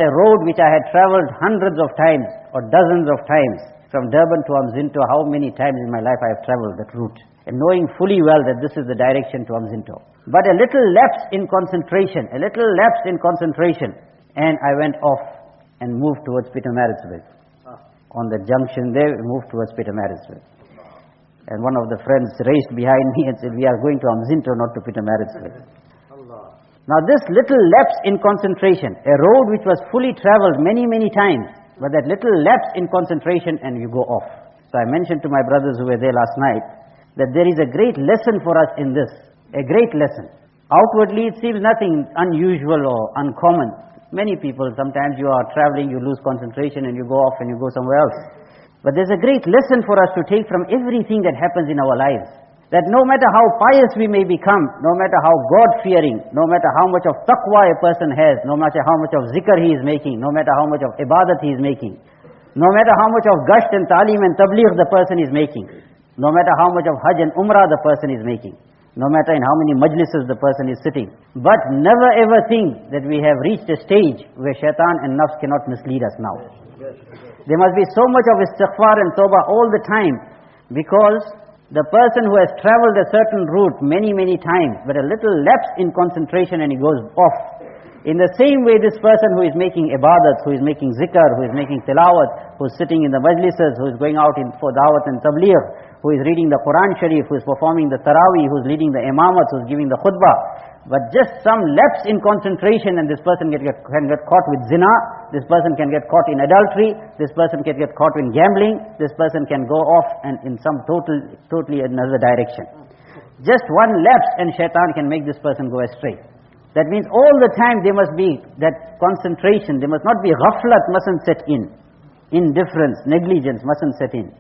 A road which I had travelled hundreds of times or dozens of times, from Durban to Amzinto, how many times in my life I have travelled that route, and knowing fully well that this is the direction to Amzinto. But a little lapse in concentration, and I went off and moved towards Pietermaritzburg. On the junction there, we moved towards Pietermaritzburg. And one of the friends raced behind me and said, "We are going to Amzinto, not to Pietermaritzburg." Now this little lapse in concentration, a road which was fully travelled many, many times, but that little lapse in concentration and you go off. So I mentioned to my brothers who were there last night, that there is a great lesson for us in this, a great lesson. Outwardly it seems nothing unusual or uncommon. Many people, sometimes you are travelling, you lose concentration and you go off and you go somewhere else. But there's a great lesson for us to take from everything that happens in our lives. That no matter how pious we may become, no matter how God-fearing, no matter how much of taqwa a person has, no matter how much of zikr he is making, no matter how much of ibadat he is making, no matter how much of gasht and talim and tabligh the person is making, no matter how much of hajj and umrah the person is making, no matter in how many majlises the person is sitting, but never ever think that we have reached a stage where shaitan and nafs cannot mislead us now. There must be so much of istighfar and tawbah all the time, because the person who has travelled a certain route many, many times, but a little lapse in concentration and he goes off. In the same way, this person who is making ibadat, who is making zikr, who is making tilawat, who is sitting in the majlises, who is going out for dawat and tabligh, who is reading the Quran Sharif, who is performing the tarawih, who is leading the imamat, who is giving the khutbah, but just some lapse in concentration and this person can get caught with zina, this person can get caught in adultery, this person can get caught in gambling, this person can go off and in some totally another direction. Just one lapse and shaitan can make this person go astray. That means all the time there must be that concentration, there must not be ghaflat, mustn't set in. Indifference, negligence mustn't set in.